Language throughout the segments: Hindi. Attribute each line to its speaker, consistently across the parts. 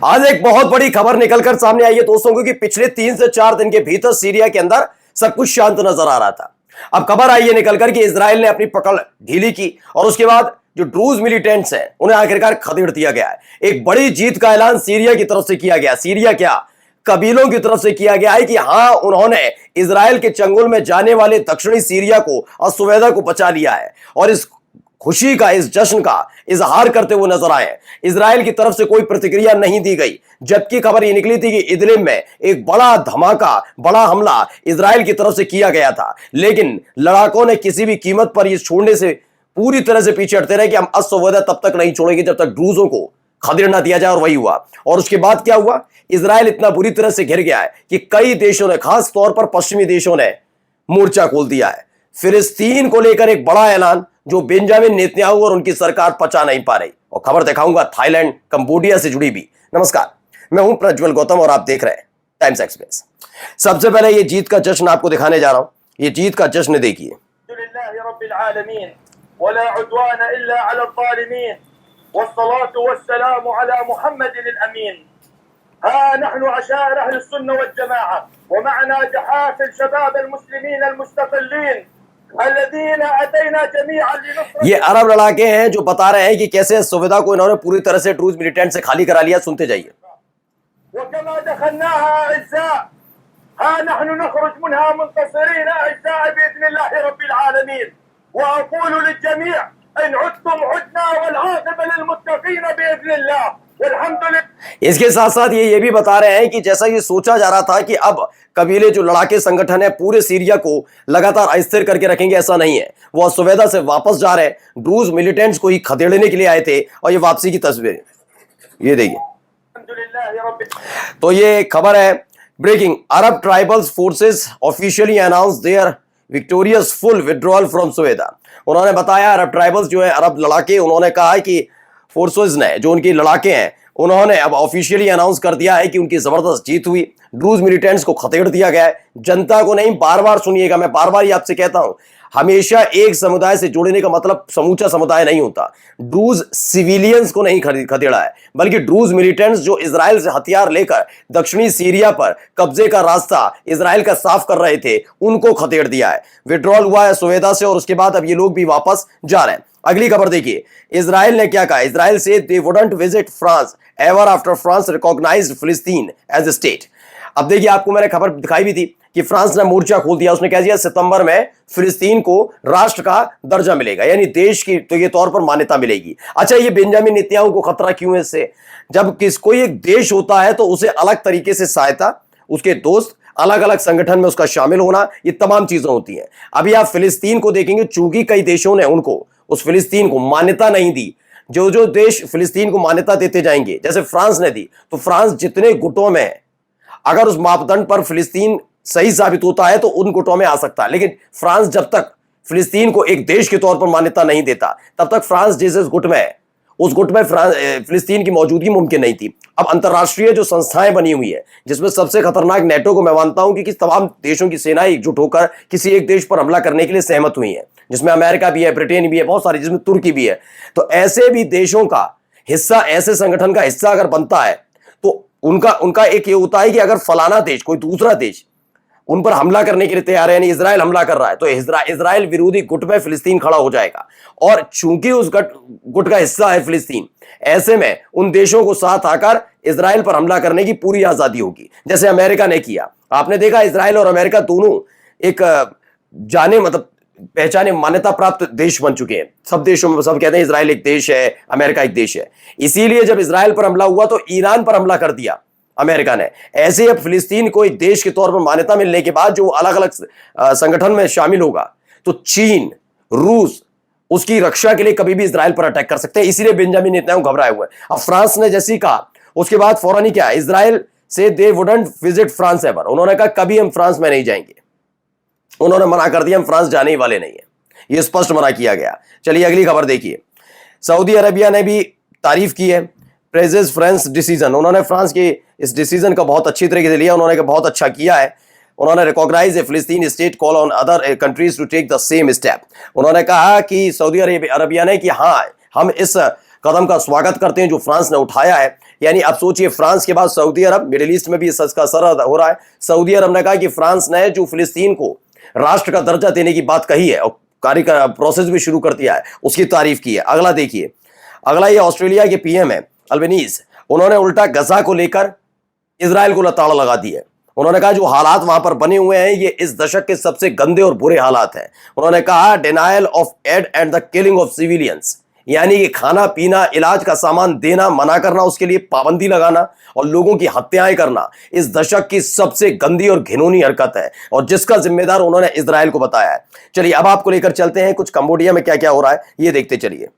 Speaker 1: आज एक बहुत बड़ी खबर निकलकर सामने आई है दोस्तों को कि पिछले 3 से 4 दिन के भीतर सीरिया के अंदर सब कुछ शांत नजर आ रहा था। अब खबर आई है निकलकर कि इजराइल ने अपनी पकड़ ढीली की और उसके बाद जो ड्रूज मिलिटेंट्स हैं उन्हें आखिरकार खदेड़ दिया गया है। एक बड़ी जीत का ऐलान सीरिया की तरफ से किया गया। सीरिया क्या, कबीलों की तरफ से किया गया है कि हां, उन्होंने इजराइल के चंगुल में जाने वाले दक्षिणी सीरिया को और सुवेदा को बचा लिया है और इस खुशी का, इस जश्न का इजहार करते हुए नजर आए। इजराइल की तरफ से कोई प्रतिक्रिया नहीं दी गई, जबकि खबर ये निकली थी कि इदलिब में एक बड़ा धमाका, बड़ा हमला इजराइल की तरफ से किया गया था, लेकिन लड़ाकों ने किसी भी कीमत पर यह छोड़ने से पूरी तरह से पीछे हटते रहे कि हम अस-सुवेदा तब तक नहीं छोड़ेंगे जब तक ड्रूजों को खदेड़ ना दिया जाए। और वही हुआ। और उसके बाद क्या हुआ, इजराइल इतना बुरी तरह से घिर गया है कि कई देशों ने, खास तौर पर पश्चिमी देशों ने मोर्चा खोल दिया है। फिलिस्तीन को लेकर एक बड़ा ऐलान जो बेंजामिन नेतन्याहू और उनकी सरकार पचा नहीं पा रही। और खबर दिखाऊंगा थाईलैंड, कंबोडिया से जुड़ी भी। नमस्कार, मैं हूं प्रज्वल गौतम और आप देख रहे हैं टाइम्स एक्सप्रेस। सबसे पहले ये जीत का जश्न आपको दिखाने जा रहा हूं। ये जीत का जश्न देखिए। ये अरब लड़ाके हैं जो बता रहे हैं कि कैसे सुवेदा को इन्होंने पूरी तरह से ड्रूज मिलिटेंट से खाली करा लिया। सुनते जाइए। इसके साथ साथ ये भी बता रहे हैं कि जैसा ये सोचा जा रहा था कि अब कबीले जो लड़ाके संगठन है पूरे सीरिया को लगातार अस्थिर करके रखेंगे, ऐसा नहीं है। वो सुवेदा से वापस जा रहे हैं, ड्रूज मिलिटेंट्स को ही खदेड़ने के लिए आए थे। और ये वापसी की तस्वीर ये देखिए। तो ये खबर है breaking, Arab tribals forces officially announce their victorious full withdrawal from Suwayda. उन्होंने बताया, अरब ट्राइबल्स जो है, अरब लड़ाके, उन्होंने कहा है कि फोर्सेस ने, जो उनकी लड़ाके हैं, उन्होंने अब ऑफिशियली अनाउंस कर दिया है कि उनकी जबरदस्त जीत हुई। ड्रूज मिलिटेंट्स को खदेड़ दिया गया है। जनता को नहीं, बार बार सुनिएगा, मैं बार बार ही आपसे कहता हूं, हमेशा एक समुदाय से जोड़ने का मतलब समूचा समुदाय नहीं होता। ड्रूज सिविलियंस को नहीं खदेड़ा है, बल्कि ड्रूज मिलिटेंट्स जो इजराइल से हथियार लेकर दक्षिणी सीरिया पर कब्जे का रास्ता इजराइल का साफ कर रहे थे, उनको खदेड़ दिया है। विड्रॉल हुआ है सुवेदा से और उसके बाद अब ये लोग भी वापस जा रहे हैं। अगली खबर देखिए, इजराइल ने क्या कहा। इजराइल से they wouldn't visit France ever after France recognised Palestine as a state. अब देखिए, आपको मैंने खबर दिखाई भी थी कि फ्रांस ने मोर्चा खोल दिया। उसने कह दिया सितंबर में फिलिस्तीन को राष्ट्र का दर्जा मिलेगा, यानी देश की तो ये तौर पर मान्यता मिलेगी। अच्छा, ये बेंजामिन नेतन्याहू को खतरा क्यों है इससे? जब कोई एक देश होता है तो उसे अलग तरीके से सहायता, उसके दोस्त, अलग अलग संगठन में उसका शामिल होना, ये तमाम चीजें होती हैं। अभी आप फिलिस्तीन को देखेंगे, चूंकि कई देशों ने उनको, उस फिलिस्तीन को मान्यता नहीं दी। जो जो देश फिलिस्तीन को मान्यता देते जाएंगे, जैसे फ्रांस ने दी, तो फ्रांस जितने गुटों में है, अगर उस मापदंड पर फिलिस्तीन सही साबित होता है तो उन गुटों में आ सकता है। लेकिन फ्रांस जब तक फिलिस्तीन को एक देश के तौर पर मान्यता नहीं देता, तब तक फ्रांस जिस गुट में है, उस गुट में फिलिस्तीन की मौजूदगी मुमकिन नहीं थी। अब अंतर्राष्ट्रीय जो संस्थाएं बनी हुई है, जिसमें सबसे खतरनाक नेटो को मैं मानता हूं कि तमाम देशों की सेनाएं एकजुट होकर किसी एक देश पर हमला करने के लिए सहमत हुई है, जिसमें अमेरिका भी है, ब्रिटेन भी है, बहुत सारी, जिसमें तुर्की भी है। तो ऐसे भी देशों का हिस्सा, ऐसे संगठन का हिस्सा अगर बनता है तो उनका एक ये होता है कि अगर फलाना देश, कोई दूसरा देश उन पर हमला करने के लिए तैयार है, यानी इजराइल हमला कर रहा है, तो इजराइल विरोधी गुट में फिलिस्तीन खड़ा हो जाएगा। और चूंकि उस गुट का हिस्सा है फिलिस्तीन, ऐसे में उन देशों को साथ आकर इजराइल पर हमला करने की पूरी आजादी होगी, जैसे अमेरिका ने किया। आपने देखा, इजराइल और अमेरिका दोनों एक जाने, मतलब पहचाने, मान्यता प्राप्त देश बन चुके हैं। सब देशों में सब कहते हैं इजराइल एक देश है, अमेरिका एक देश है। इसीलिए जब इजराइल पर हमला हुआ तो ईरान पर हमला कर दिया अमेरिका ने। ऐसे अब फिलिस्तीन को एक देश के तौर पर मान्यता मिलने के बाद जो अलग अलग संगठन में शामिल होगा, तो चीन, रूस उसकी रक्षा के लिए कभी भी इजराइल पर अटैक कर सकते हैं। इसीलिए बेंजामिन नेतन्याहू घबराए हुए हैं। अब फ्रांस ने जैसे ही कहा, उसके बाद फौरन ही क्या, इजराइल से they wouldn't visit France ever. उन्होंने कहा कभी हम फ्रांस में नहीं जाएंगे। उन्होंने मना कर दिया, हम फ्रांस जाने ही वाले नहीं है, यह स्पष्ट मना किया गया। चलिए अगली खबर देखिए। सऊदी अरेबिया ने भी तारीफ की है, प्रेजेस फ्रांस डिसीजन। उन्होंने फ्रांस के इस डिसीजन का बहुत अच्छी तरीके से लिया, उन्होंने कहा बहुत अच्छा किया है। उन्होंने recognise a Palestine state, call on other countries to take the same step. उन्होंने कहा कि सऊदी अरेबिया ने कि हाँ, हम इस कदम का स्वागत करते हैं जो फ्रांस ने उठाया है। यानी अब सोचिए, फ्रांस के बाद सऊदी अरब, मिडिल ईस्ट में भी इस का असर हो रहा है। सऊदी अरब ने कहा कि फ्रांस ने जो फिलिस्तीन को राष्ट्र का दर्जा देने की बात कही है और कार्य का प्रोसेस भी शुरू कर दिया है, उसकी तारीफ की है। अगला देखिए, अगला ये ऑस्ट्रेलिया के पीएम है अल्बनीज, उन्होंने उल्टा गजा को लेकर इजराइल को ताला लगा दी है। उन्होंने कहा जो हालात वहां पर बने हुए हैं ये इस दशक के सबसे गंदे और बुरे हालात हैं। उन्होंने कहा denial of aid and the killing of civilians, यानी कि खाना पीना इलाज का सामान देना मना करना, उसके लिए पाबंदी लगाना और लोगों की हत्याएं करना इस दशक की सबसे गंदी और घिनौनी हरकत है, और जिसका जिम्मेदार उन्होंने इजराइल को बताया है। चलिए अब आपको लेकर चलते हैं कुछ कंबोडिया में क्या क्या हो रहा है, ये देखते चलिए।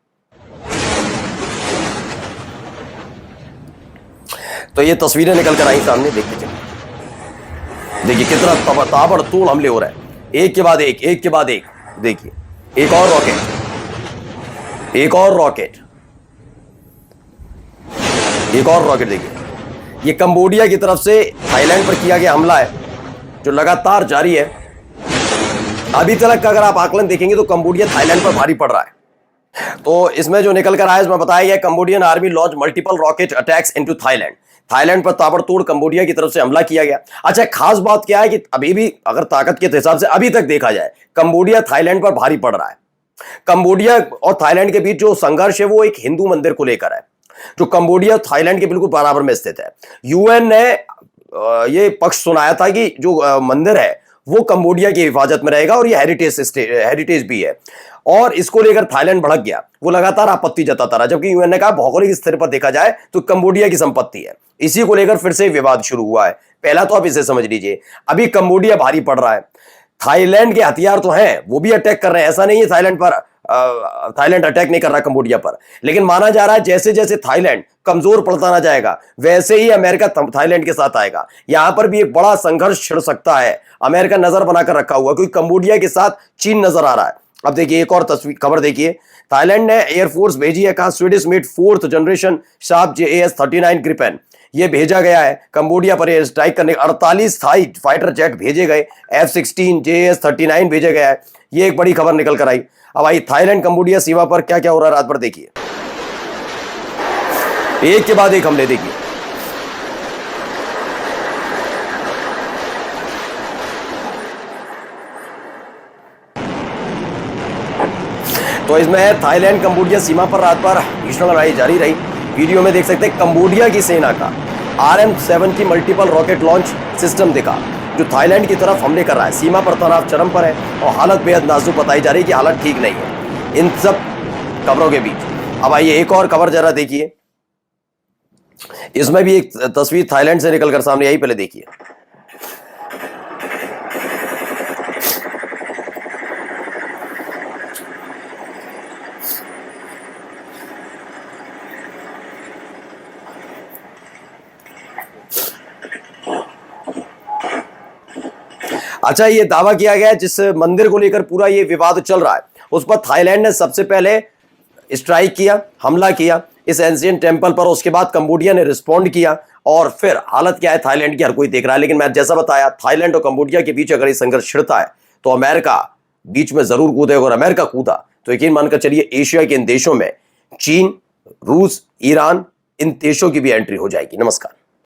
Speaker 1: तो ये तस्वीरें निकल कर आई सामने, देखते चलिए। देखिए कितना ताबड़तोड़ हमले हो रहे हैं, एक के बाद एक, एक के बाद एक। देखिए एक और रॉकेट, एक और रॉकेट, एक और रॉकेट। देखिए ये कंबोडिया की तरफ से थाईलैंड पर किया गया हमला है जो लगातार जारी है। अभी तक अगर आप आकलन देखेंगे तो कंबोडिया थाईलैंड पर भारी पड़ रहा है। तो इसमें जो निकल कर आया, इसमें बताया गया Cambodian army launch multiple rocket attacks into Thailand. Thailand पर ताबड़तोड़ कंबोडिया की तरफ से हमला किया गया। अच्छा, खास बात क्या है कि अभी भी अगर ताकत के हिसाब से अभी तक देखा जाए, कंबोडिया थाईलैंड पर भारी पड़ रहा है। कंबोडिया और थाईलैंड के बीच जो संघर्ष है वो एक हिंदू मंदिर को लेकर है, जो कंबोडिया और थाईलैंड के बिल्कुल बराबर में स्थित है। यूएन ने ये पक्ष सुनाया था कि जो मंदिर है वो कंबोडिया की हिफाजत में रहेगा और ये हेरिटेज भी है, और इसको लेकर थाईलैंड भड़क गया। वो लगातार आपत्ति जताता रहा, जबकि यूएन ने कहा भौगोलिक स्तर पर देखा जाए तो कंबोडिया की संपत्ति है। इसी को लेकर फिर से विवाद शुरू हुआ है। पहला तो आप इसे समझ लीजिए, अभी कंबोडिया भारी पड़ रहा है। थाईलैंड के हथियार तो हैं, वो भी अटैक कर रहे हैं, ऐसा नहीं है थाईलैंड अटैक नहीं कर रहा कंबोडिया पर, लेकिन माना जा रहा है जैसे जैसे थाईलैंड कमजोर पड़ता ना जाएगा वैसे ही अमेरिका थाईलैंड के साथ आएगा। यहां पर भी एक बड़ा संघर्ष छिड़ सकता है। अमेरिका नजर बनाकर रखा हुआ, क्योंकि कंबोडिया के साथ चीन नजर आ रहा है। अब देखिए एक और तस्वीर खबर देखिए, थाईलैंड ने एयरफोर्स भेजी है, कहा Swedish made 4th generation sharp JAS-39 Gripen ये भेजा गया है कंबोडिया पर एयर स्ट्राइक करने। 48 थाई फाइटर जेट भेजे गए, F-16 JAS-39 भेजे गया है। ये एक बड़ी खबर निकल कर आई। अब आई थाईलैंड कंबोडिया सीमा पर क्या क्या हो रहा है रात भर, देखिए एक के बाद एक हमले। देखिए तो इसमें थाईलैंड कंबोडिया सीमा पर रात भर भीषण लड़ाई जारी रही। वीडियो में देख सकते हैं कंबोडिया की सेना का RM-7 की मल्टीपल रॉकेट लॉन्च सिस्टम दिखा, जो थाईलैंड की तरफ हमले कर रहा है। सीमा पर तनाव चरम पर है और हालत बेहद नाजुक बताई जा रही है कि हालत ठीक नहीं है इन सब खबरों के बीच। अब आइए एक और खबर जरा देखिए, इसमें भी एक तस्वीर थाईलैंड से निकलकर सामने आई, पहले देखिए। अच्छा, ये दावा किया गया जिस मंदिर को लेकर पूरा ये विवाद चल रहा है उस पर थाईलैंड ने सबसे पहले स्ट्राइक किया, हमला किया इस एंशिएंट टेंपल पर। उसके बाद कंबोडिया ने रिस्पॉन्ड किया और फिर हालत क्या है थाईलैंड की हर कोई देख रहा है। लेकिन मैं जैसा बताया, थाईलैंड और कंबोडिया के बीच अगर ये संघर्ष छिड़ता है तो अमेरिका बीच में जरूर कूदेगा, और अमेरिका कूदा तो यकीन मानकर चलिए एशिया के इन देशों में चीन, रूस, ईरान, इन देशों की भी एंट्री हो जाएगी। नमस्कार।